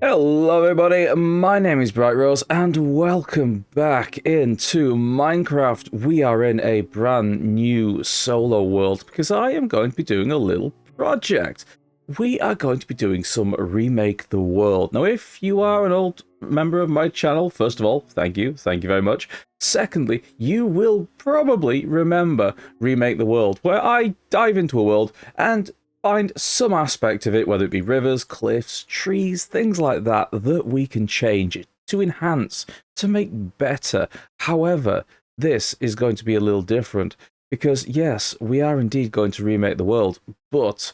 Hello everybody, my name is Bright Rose and welcome back into Minecraft. We are in a brand new solo world because I am going to be doing a little project. We are going to be doing some Remake the World. Now if you are an old member of my channel, first of all, thank you very much. Secondly, you will probably remember Remake the World, where I dive into a world and find some aspect of it, whether it be rivers, cliffs, trees, things like that, that we can change it to enhance, to make better. However, this is going to be a little different because, yes, we are indeed going to remake the world, but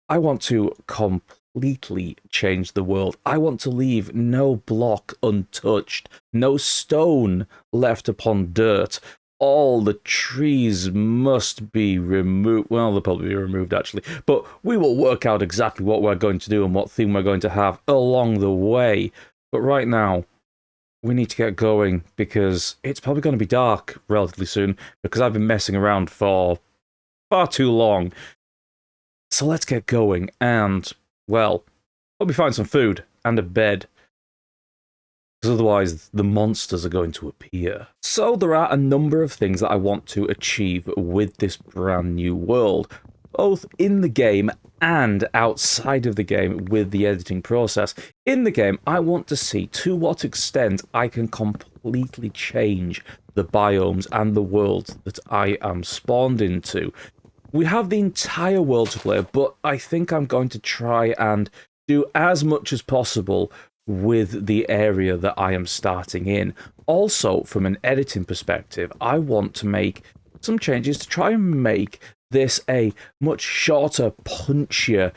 I want to completely change the world. I want to leave no block untouched, no stone left upon dirt. All the trees must be removed. Well, they'll probably be removed, actually. But we will work out exactly what we're going to do and what theme we're going to have along the way. But right now, we need to get going because it's probably going to be dark relatively soon because I've been messing around for far too long. So let's get going and, well, hope we find some food and a bed, because otherwise the monsters are going to appear. So there are a number of things that I want to achieve with this brand new world, both in the game and outside of the game with the editing process. In the game, I want to see to what extent I can completely change the biomes and the worlds that I am spawned into. We have the entire world to play, but I think I'm going to try and do as much as possible with the area that I am starting in. Also, from an editing perspective, I want to make some changes to try and make this a much shorter, punchier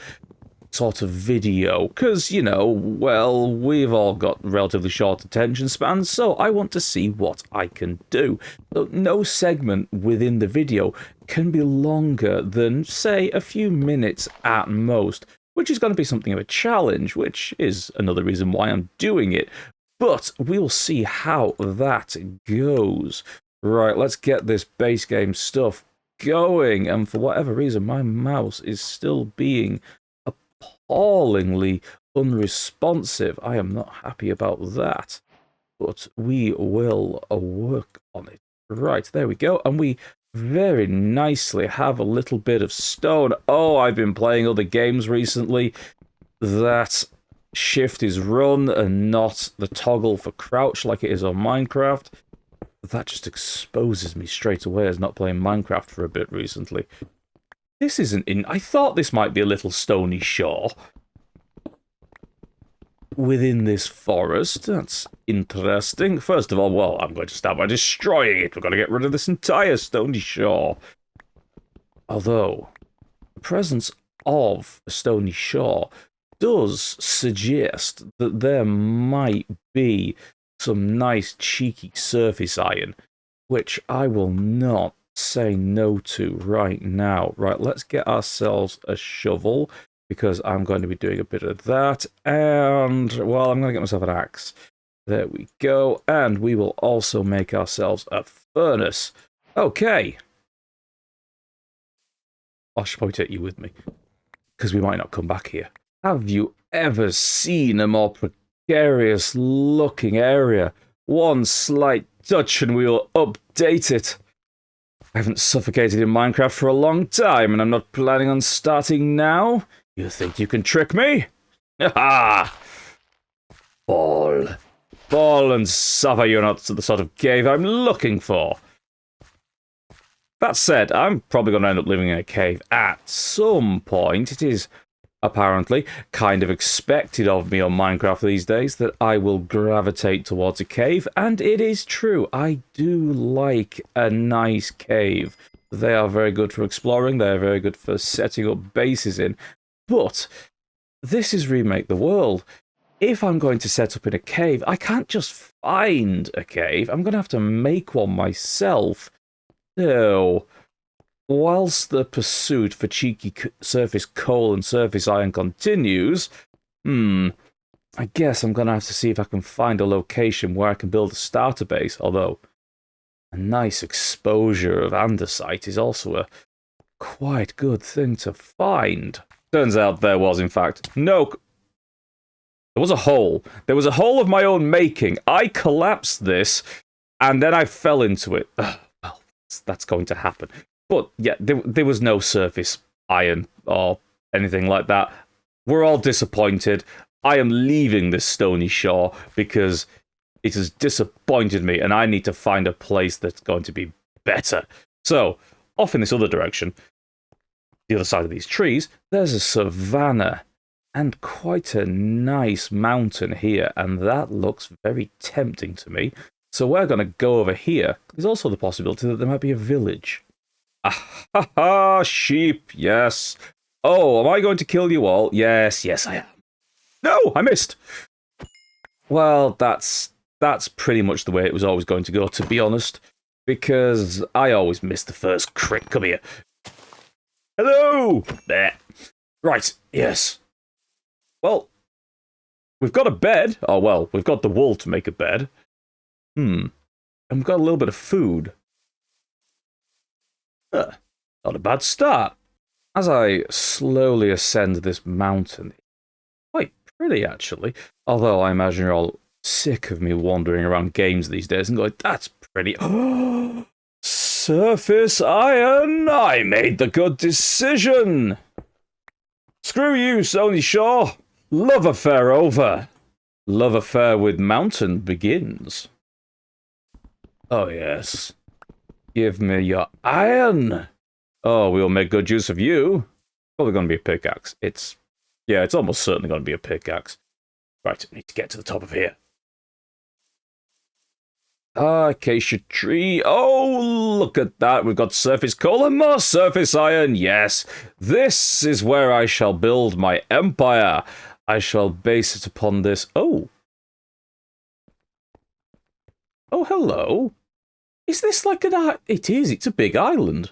sort of video, because, you know, well, we've all got relatively short attention spans, so I want to see what I can do. So no segment within the video can be longer than, say, a few minutes at most, which is going to be something of a challenge, which is another reason why I'm doing it. But we'll see how that goes. Right, let's get this base game stuff going. And for whatever reason, my mouse is still being appallingly unresponsive. I am not happy about that. But we will work on it. Right, there we go. And we very nicely have a little bit of stone. Oh, I've been playing other games recently. That shift is run and not the toggle for crouch like it is on Minecraft. That just exposes me straight away as not playing Minecraft for a bit recently. This isn't in... I thought this might be a little stony shore within this forest. That's interesting. First of all, well, I'm going to start by destroying it. We've got to get rid of this entire stony shore. Although, the presence of a stony shore does suggest that there might be some nice cheeky surface iron, which I will not say no to right now. Right, let's get ourselves a shovel, because I'm going to be doing a bit of that, and, well, I'm going to get myself an axe. There we go, and we will also make ourselves a furnace. Okay. I should probably take you with me, because we might not come back here. Have you ever seen a more precarious-looking area? One slight touch and we will update it. I haven't suffocated in Minecraft for a long time, and I'm not planning on starting now. You think you can trick me? Ha! Fall. Fall and suffer, you're not the sort of cave I'm looking for. That said, I'm probably going to end up living in a cave at some point. It is apparently kind of expected of me on Minecraft these days that I will gravitate towards a cave, and it is true. I do like a nice cave. They are very good for exploring, they are very good for setting up bases in, but this is Remake the World. If I'm going to set up in a cave, I can't just find a cave, I'm going to have to make one myself. So, whilst the pursuit for cheeky surface coal and surface iron continues, I guess I'm going to have to see if I can find a location where I can build a starter base, although a nice exposure of andesite is also a quite good thing to find. Turns out there was, in fact, no... There was a hole. There was a hole of my own making. I collapsed this, and then I fell into it. Ugh, well, that's going to happen. But yeah, there was no surface iron or anything like that. We're all disappointed. I am leaving this stony shore because it has disappointed me, and I need to find a place that's going to be better. So, off in this other direction, the other side of these trees, there's a savanna and quite a nice mountain here, and that looks very tempting to me. So we're going to go over here. There's also the possibility that there might be a village. Ah ha ha, sheep, yes. Oh, am I going to kill you all? Yes, yes I am. No, I missed. Well, that's pretty much the way it was always going to go, to be honest. Because I always miss the first crit. Come here. Hello! There. Right, yes. Well, we've got a bed. Oh, well, we've got the wool to make a bed. And we've got a little bit of food. Not a bad start. As I slowly ascend this mountain, quite pretty, actually. Although I imagine you're all sick of me wandering around games these days and going, that's pretty. Surface iron! I made the good decision! Screw you, Stony Shore! Love affair over! Love affair with mountain begins. Oh, yes. Give me your iron! Oh, we'll make good use of you. Probably going to be a pickaxe. It's almost certainly going to be a pickaxe. Right, I need to get to the top of here. Acacia tree. Oh, look at that. We've got surface coal and more surface iron. Yes, this is where I shall build my empire. I shall base it upon this. Oh. Oh, hello. Is this like an... It is. It's a big island.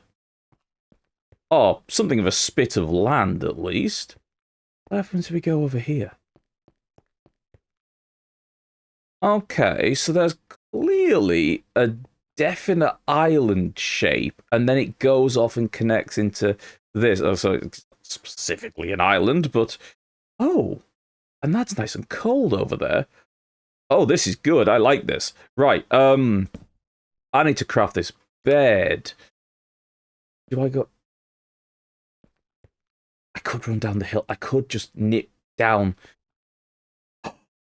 Oh, something of a spit of land, at least. What happens if we go over here? Okay, so there's clearly a definite island shape, and then it goes off and connects into this. Oh, so it's specifically an island, but... Oh, and that's nice and cold over there. Oh, this is good. I like this. Right, I need to craft this bed. Do I go... I could run down the hill. I could just nip down...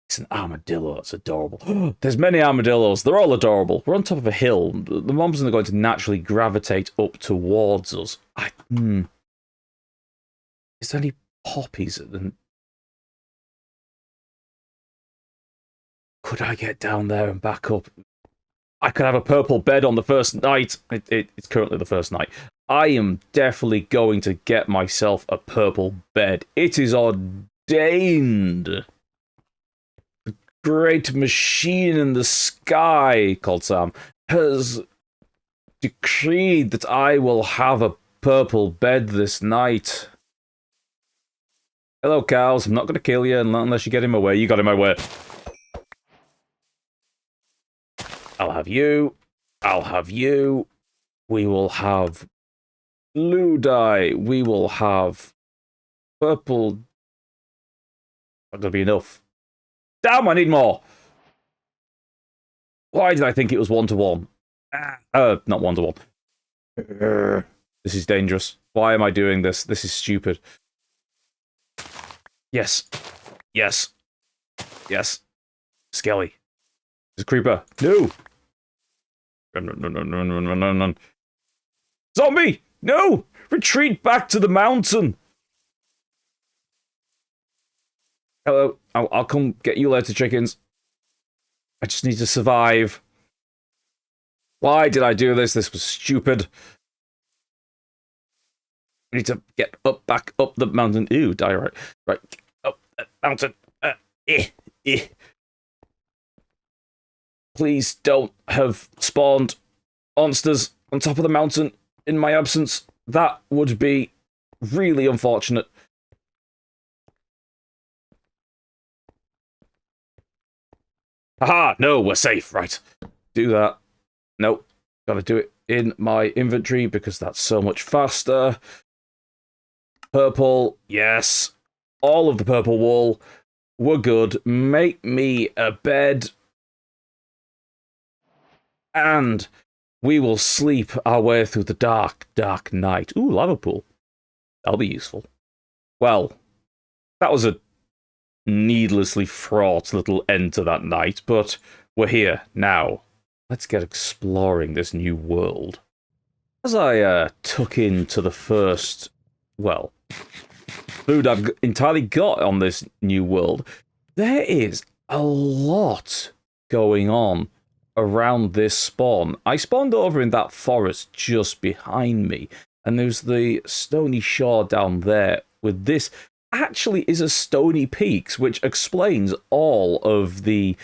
It's an armadillo. It's adorable. There's many armadillos. They're all adorable. We're on top of a hill. The mobs are going to naturally gravitate up towards us. Is there any poppies? Could I get down there and back up? I could have a purple bed on the first night. It's currently the first night. I am definitely going to get myself a purple bed. It is ordained. Great machine in the sky, called Sam, has decreed that I will have a purple bed this night. Hello, cows. I'm not going to kill you unless you get in my way. You got in my way. I'll have you. I'll have you. We will have blue dye. We will have purple. Not going to be enough. Damn, I need more. Why did I think it was 1-to-1? Not 1-to-1. This is dangerous. Why am I doing this? This is stupid. Yes. Yes. Yes. Skelly. There's a creeper. No. Run. Zombie! No! Retreat back to the mountain! Hello, I'll come get you later, chickens. I just need to survive. Why did I do this? This was stupid. I need to get back up the mountain. Ew, die right. Right, up that mountain. Please don't have spawned monsters on top of the mountain in my absence. That would be really unfortunate. Haha, no, we're safe, right. Do that. Nope, gotta do it in my inventory because that's so much faster. Purple, yes. All of the purple wool. We're good. Make me a bed. And we will sleep our way through the dark, dark night. Ooh, lava pool. That'll be useful. Well, that was a needlessly fraught little end to that night, but we're here now. Let's get exploring this new world. As I tuck into the first, well, food I've entirely got on this new world, there is a lot going on around this spawn. I spawned over in that forest just behind me, and there's the stony shore down there with this actually is a stony peaks, which explains all of the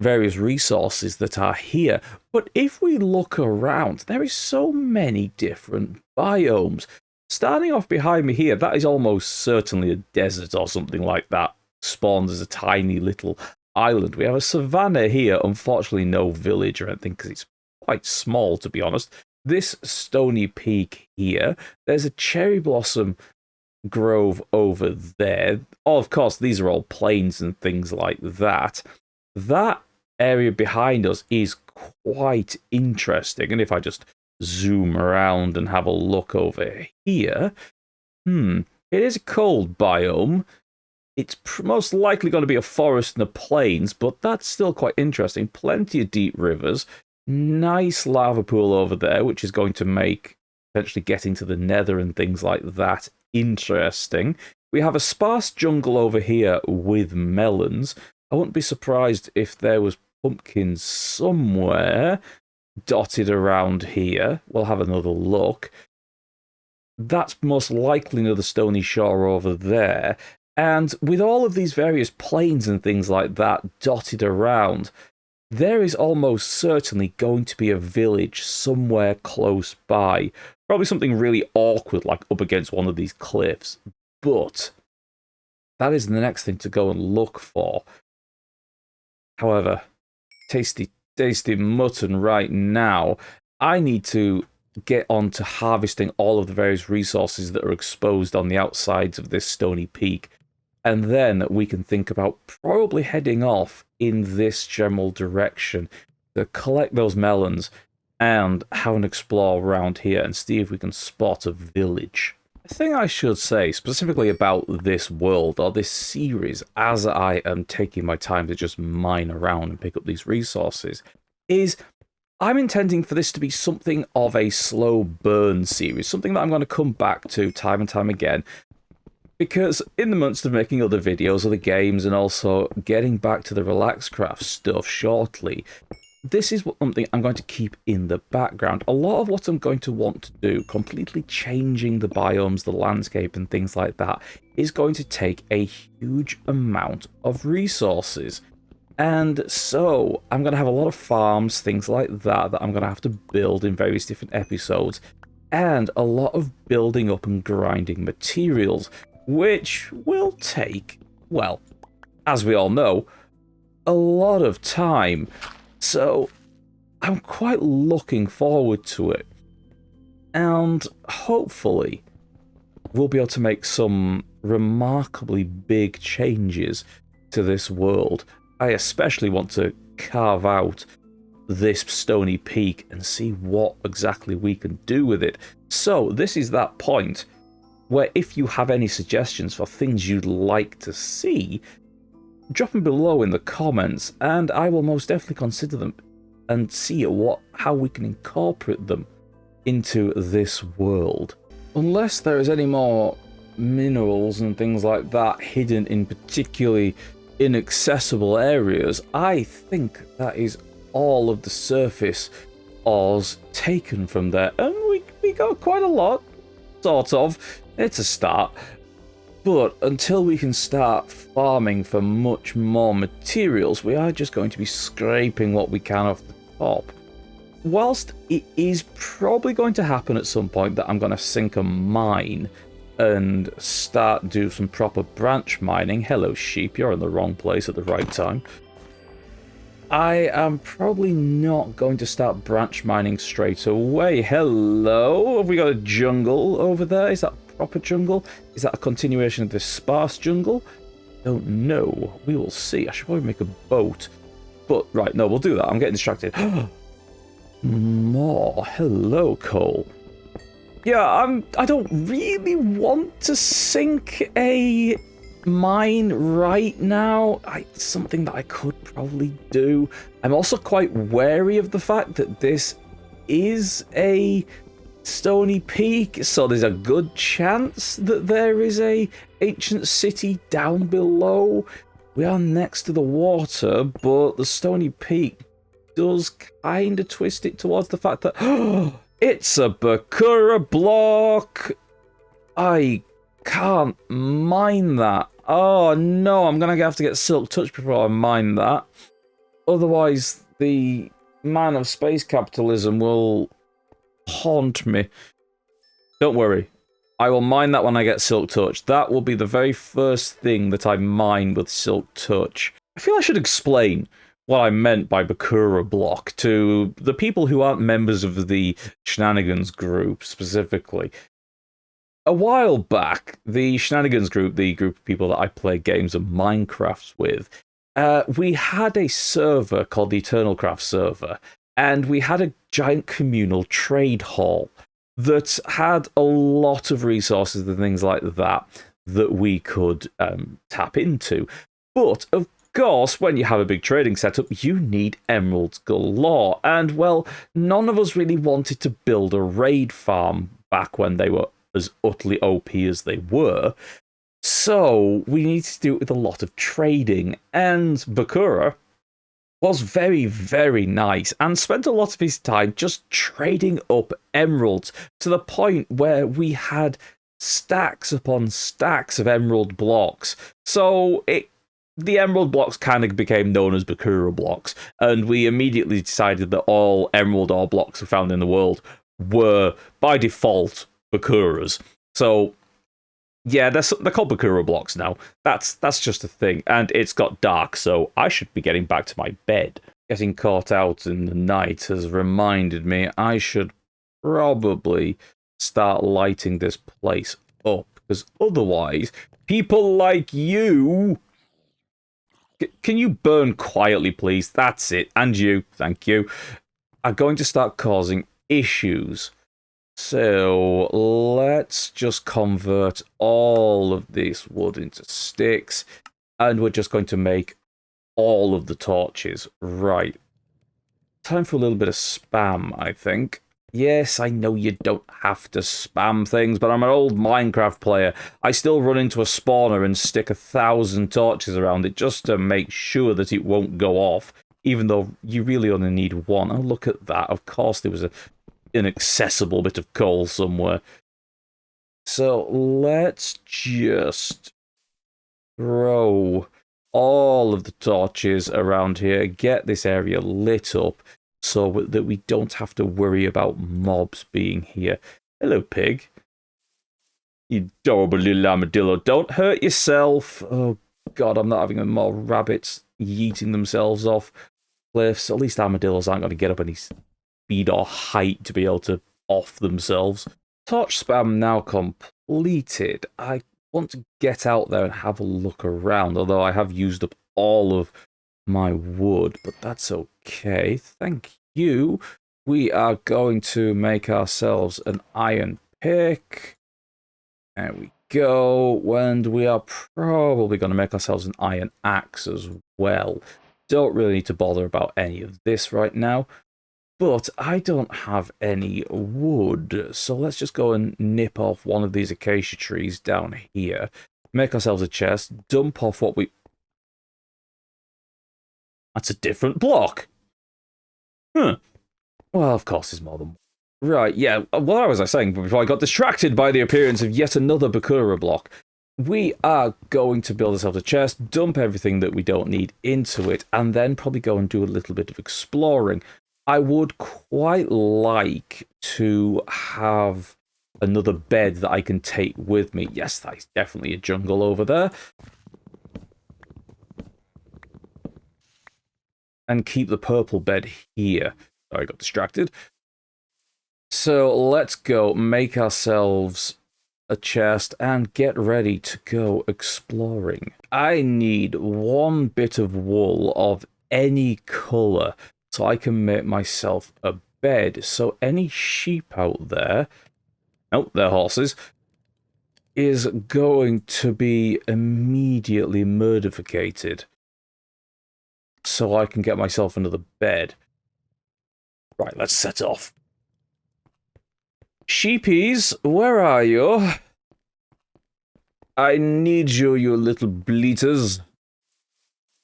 various resources that are here. But if we look around, there is so many different biomes. Starting off behind me here, that is almost certainly a desert or something like that. Spawned as a tiny little island. We have a savanna here, unfortunately no village or anything because it's quite small, to be honest. This stony peak here, there's a cherry blossom grove over there. Oh, of course, these are all plains and things like that. That area behind us is quite interesting, and if I just zoom around and have a look over here, it is a cold biome. It's most likely going to be a forest and a plains, but that's still quite interesting. Plenty of deep rivers, nice lava pool over there, which is going to make potentially getting to the nether and things like that interesting. We have a sparse jungle over here with melons. I wouldn't be surprised if there was pumpkins somewhere dotted around here. We'll have another look. That's most likely near the stony shore over there. And with all of these various plains and things like that dotted around, there is almost certainly going to be a village somewhere close by. Probably something really awkward, like up against one of these cliffs. But that is the next thing to go and look for. However, tasty, tasty mutton right now. I need to get on to harvesting all of the various resources that are exposed on the outsides of this stony peak. And then we can think about probably heading off in this general direction to collect those melons and have an explore around here and see if we can spot a village. The thing I should say specifically about this world or this series, as I am taking my time to just mine around and pick up these resources, is I'm intending for this to be something of a slow burn series, something that I'm going to come back to time and time again. Because in the midst of making other videos, other games, and also getting back to the Relaxcraft stuff shortly, this is something I'm going to keep in the background. A lot of what I'm going to want to do, completely changing the biomes, the landscape, and things like that, is going to take a huge amount of resources. And so I'm going to have a lot of farms, things like that, that I'm going to have to build in various different episodes, and a lot of building up and grinding materials, which will take, well, as we all know, a lot of time. So I'm quite looking forward to it. And hopefully we'll be able to make some remarkably big changes to this world. I especially want to carve out this stony peak and see what exactly we can do with it. So this is that point where if you have any suggestions for things you'd like to see, drop them below in the comments and I will most definitely consider them and see how we can incorporate them into this world. Unless there is any more minerals and things like that hidden in particularly inaccessible areas, I think that is all of the surface ores taken from there. And we got quite a lot, sort of. It's a start. But until we can start farming for much more materials, we are just going to be scraping what we can off the top. Whilst it is probably going to happen at some point that I'm going to sink a mine and start do some proper branch mining. Hello sheep, you're in the wrong place at the right time. I am probably not going to start branch mining straight away. Hello, have we got a jungle over there? Is that proper jungle? Is that a continuation of this sparse jungle? don't know. We will see. I should probably make a boat. But, right, no, we'll do that. I'm getting distracted. More. Hello, Cole. Yeah, I don't really want to sink a mine right now. It's something that I could probably do. I'm also quite wary of the fact that this is a stony peak, so there's a good chance that there is a ancient city down below. We are next to the water, but the stony peak does kind of twist it towards the fact that it's a Bakura block. I can't mine that. Oh no, I'm gonna have to get Silk Touch before I mine that. Otherwise, the man of space capitalism will haunt me. Don't worry. I will mine that when I get Silk Touch. That will be the very first thing that I mine with Silk Touch. I feel I should explain what I meant by Bakura block to the people who aren't members of the Shenanigans group specifically. A while back, the Shenanigans group, the group of people that I play games of Minecraft with, we had a server called the Eternal Craft server, and we had a giant communal trade hall that had a lot of resources and things like that that we could tap into. But, of course, when you have a big trading setup, you need emeralds galore. And, well, none of us really wanted to build a raid farm back when they were as utterly OP as they were. So we needed to do it with a lot of trading. And Bakura was very, very nice and spent a lot of his time just trading up emeralds to the point where we had stacks upon stacks of emerald blocks. So the emerald blocks kind of became known as Bakura blocks, and we immediately decided that all emerald ore blocks we found in the world were, by default, Bakuras. So, yeah, they're called Bakura blocks now. That's just a thing, and it's got dark, so I should be getting back to my bed. Getting caught out in the night has reminded me I should probably start lighting this place up, because otherwise, people like you... Can you burn quietly, please? That's it. And you, thank you, are going to start causing issues. So let's just convert all of this wood into sticks, and we're just going to make all of the torches. Right. Time for a little bit of spam, I think. Yes, I know you don't have to spam things, but I'm an old Minecraft player. I still run into a spawner and stick 1,000 torches around it just to make sure that it won't go off, even though you really only need one. Oh, look at that. Of course there was an inaccessible bit of coal somewhere. So let's just throw all of the torches around here, get this area lit up, so that we don't have to worry about mobs being here. Hello, pig. You adorable little armadillo. Don't hurt yourself. Oh, God, I'm not having more rabbits yeeting themselves off cliffs. At least armadillos aren't going to get up any speed or height to be able to off themselves. Torch spam now completed. I want to get out there and have a look around, although I have used up all of my wood, but that's okay. Thank you. We are going to make ourselves an iron pick. There we go. And we are probably going to make ourselves an iron axe as well. Don't really need to bother about any of this right now. But I don't have any wood, so let's just go and nip off one of these acacia trees down here. Make ourselves a chest, dump off what we... That's a different block. Huh. Well, of course, there's more than one. Right, yeah, what was I saying before I got distracted by the appearance of yet another Bakura block? We are going to build ourselves a chest, dump everything that we don't need into it, and then probably go and do a little bit of exploring. I would quite like to have another bed that I can take with me. Yes, that is definitely a jungle over there. And keep the purple bed here. Sorry, I got distracted. So let's go make ourselves a chest and get ready to go exploring. I need one bit of wool of any colour so I can make myself a bed. So any sheep out there, oh, they're horses, is going to be immediately murdificated so I can get myself another bed. Right, let's set off. Sheepies, where are you? I need you, you little bleaters.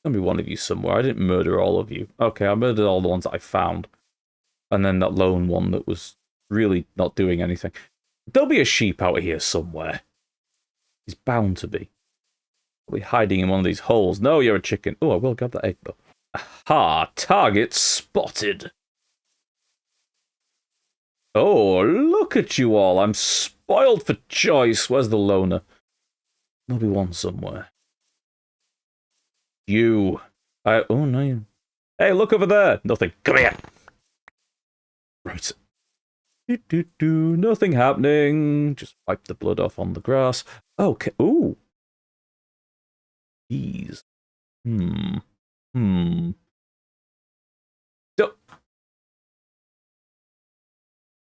There'll be one of you somewhere. I didn't murder all of you. Okay, I murdered all the ones that I found. And then that lone one that was really not doing anything. There'll be a sheep out here somewhere. He's bound to be. Probably hiding in one of these holes. No, you're a chicken. Oh, I will grab that egg though. Aha! Target spotted! Oh, look at you all. I'm spoiled for choice. Where's the loner? There'll be one somewhere. You. Oh, no. Hey, look over there. Nothing. Come here. Right. Nothing happening. Just wipe the blood off on the grass. Okay. Ooh. Bees.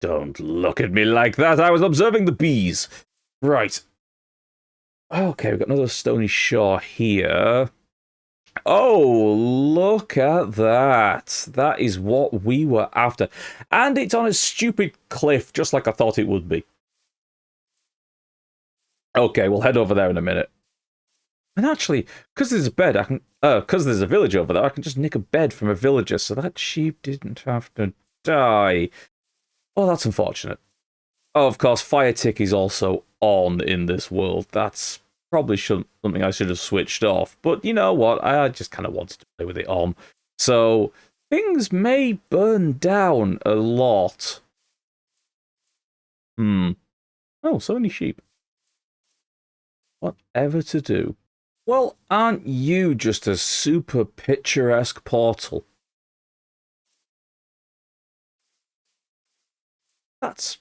Don't look at me like that. I was observing the bees. Right. Okay, we've got another stony shore here. Oh, look at that. That is what we were after. And it's on a stupid cliff, just like I thought it would be. Okay, we'll head over there in a minute. And actually, because there's a bed, I can... because there's a village over there, I can just nick a bed from a villager, so that sheep didn't have to die. Oh, that's unfortunate. Oh, of course, fire tick is also on in this world. That's probably something I should have switched off. But you know what? I just kind of wanted to play with it on. So things may burn down a lot. Oh, so many sheep. Whatever to do. Well, aren't you just a super picturesque portal? That's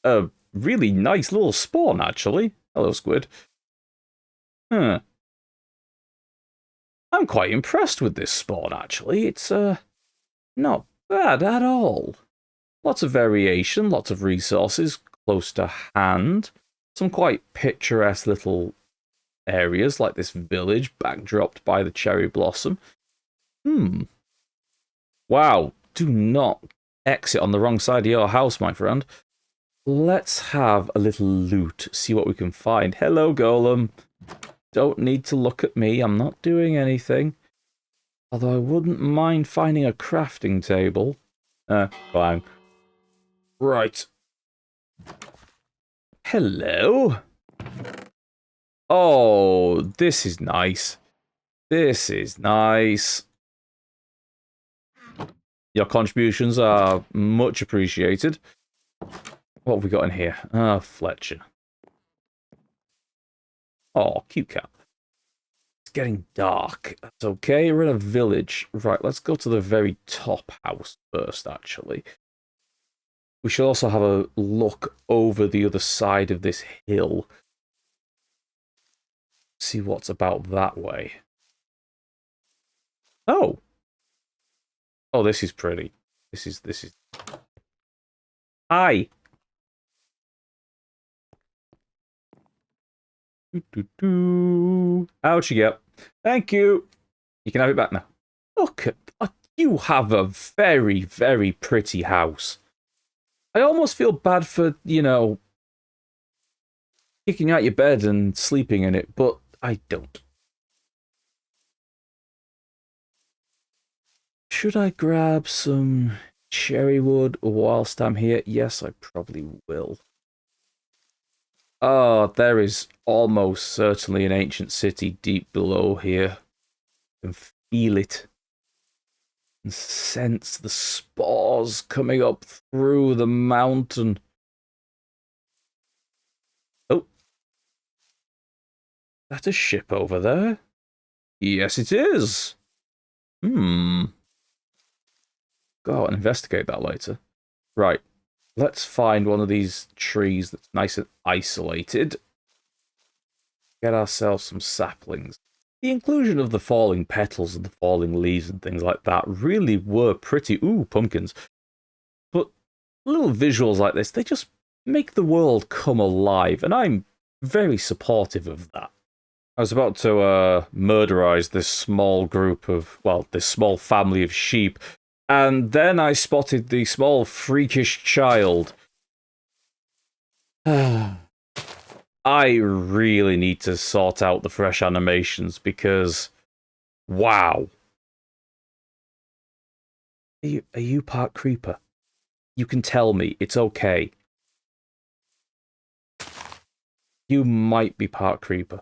a really nice little spawn, actually. Hello, squid. I'm quite impressed with this spawn, actually. It's, not bad at all. Lots of variation, lots of resources close to hand. Some quite picturesque little areas, like this village backdropped by the cherry blossom. Wow, do not exit on the wrong side of your house, my friend. Let's have a little loot, see what we can find. Hello, golem. Don't need to look at me, I'm not doing anything. Although I wouldn't mind finding a crafting table. Fine. Right. Hello. Oh, this is nice. This is nice. Your contributions are much appreciated. What have we got in here? Ah, Fletcher. Oh, cute cat. It's getting dark. That's okay, we're in a village. Right, let's go to the very top house first, actually. We should also have a look over the other side of this hill. See what's about that way. Oh. Oh, this is pretty. This is... Hi. How'd you get? Thank you. You can have it back now. Look at... You have a very, very pretty house. I almost feel bad for, you know, kicking out your bed and sleeping in it, but I don't. Should I grab some cherry wood whilst I'm here? Yes, I probably will. Oh, there is almost certainly an ancient city deep below here. I can feel it. And sense the spores coming up through the mountain. Oh. That a ship over there? Yes, it is. Go out and investigate that later. Right. Let's find one of these trees that's nice and isolated. Get ourselves some saplings. The inclusion of the falling petals and the falling leaves and things like that really were pretty... Ooh, pumpkins. But little visuals like this, they just make the world come alive, and I'm very supportive of that. I was about to murderize this small group of, well, this small family of sheep, and then I spotted the small freakish child. I really need to sort out the fresh animations because, wow. Are you part creeper? You can tell me, it's okay. You might be part creeper.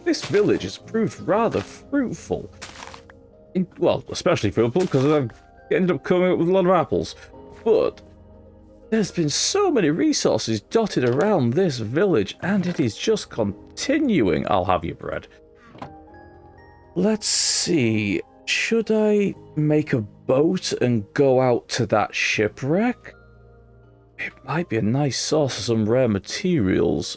This village has proved rather fruitful. Well, especially fruitful because I've ended up coming up with a lot of apples. But there's been so many resources dotted around this village, and it is just continuing. I'll have your bread. Let's see. Should I make a boat and go out to that shipwreck? It might be a nice source of some rare materials.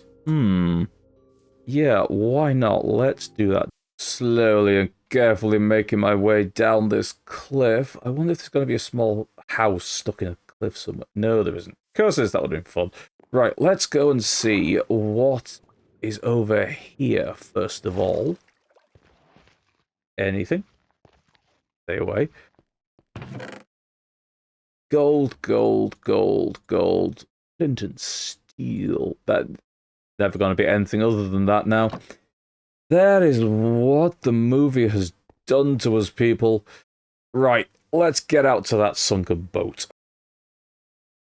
Yeah, why not? Let's do that. Slowly and carefully making my way down this cliff. I wonder if there's going to be a small house stuck in a cliff somewhere. No, there isn't. Of course, that would have been fun. Right, let's go and see what is over here, first of all. Anything? Stay away. Gold, gold, gold, gold. Flint and steel. That's never going to be anything other than that now. That is what the movie has done to us, people. Right, let's get out to that sunken boat.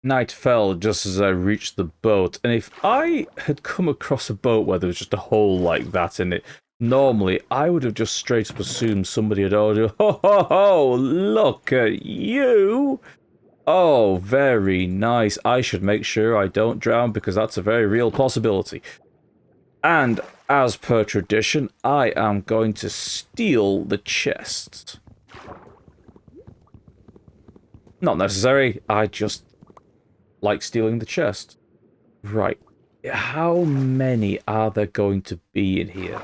Night fell just as I reached the boat, and if I had come across a boat where there was just a hole like that in it, normally I would have just straight up assumed somebody had ordered, ho ho ho, look at you! Oh, very nice. I should make sure I don't drown because that's a very real possibility. And as per tradition, I am going to steal the chest. Not necessary, I just like stealing the chest. Right. How many are there going to be in here?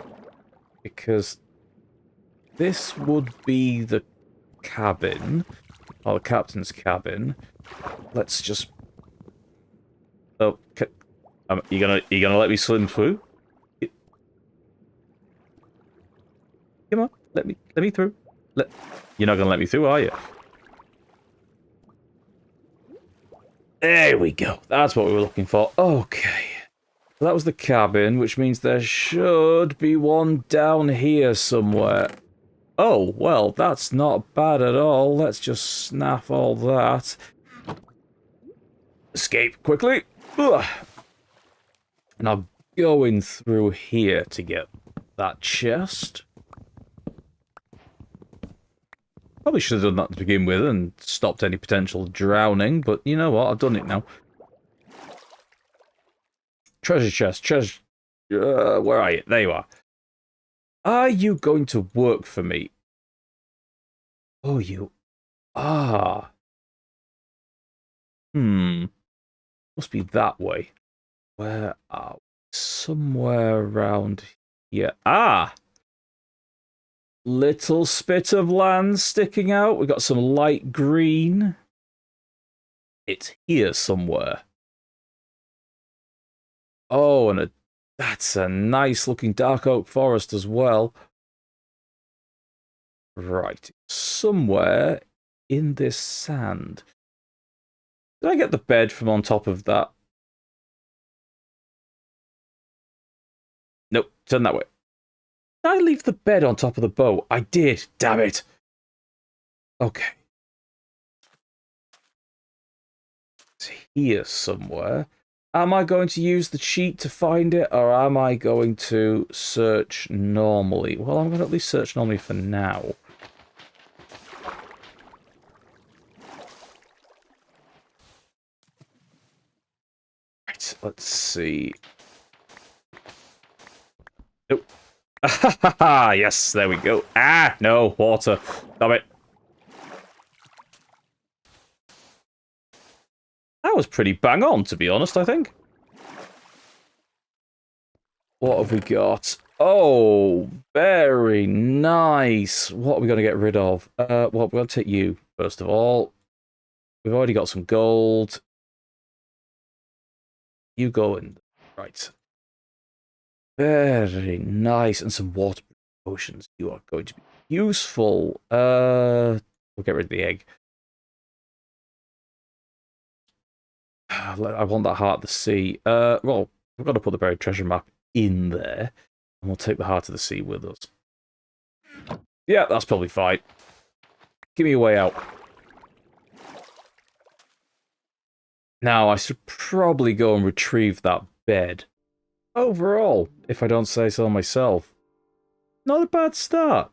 Because this would be the cabin. Or the captain's cabin. Let's just... Oh, you gonna let me swim through? Come on, let me through. You're not gonna let me through, are you? There we go. That's what we were looking for. Okay. So that was the cabin, which means there should be one down here somewhere. Oh, well, that's not bad at all. Let's just snap all that. Escape quickly. Ugh. And I'll go in through here to get that chest. Probably should have done that to begin with and stopped any potential drowning, but you know what? I've done it now. Treasure chest, treasure... where are you? There you are. Are you going to work for me? Oh, you are. Must be that way. Where are we? Somewhere around here. Ah! Little spit of land sticking out. We've got some light green. It's here somewhere. Oh, and that's a nice looking dark oak forest as well. Right. Somewhere in this sand. Did I get the bed from on top of that? Nope, turn that way. Did I leave the bed on top of the boat? I did, damn it. Okay. It's here somewhere. Am I going to use the cheat to find it, or am I going to search normally? Well, I'm going to at least search normally for now. Right, let's see. Nope. Yes, there we go. Ah, no, water. Stop it. was pretty bang on, to be honest, I think. What have we got? Oh, very nice. What are we going to get rid of? Well, we're going to take you, first of all. We've already got some gold. You go in. Right. Very nice. And some water potions. You are going to be useful. We'll get rid of the egg. I want that heart of the sea. Well, we've got to put the buried treasure map in there. And we'll take the heart of the sea with us. Yeah, that's probably fine. Give me a way out. Now, I should probably go and retrieve that bed. Overall, if I don't say so myself, not a bad start.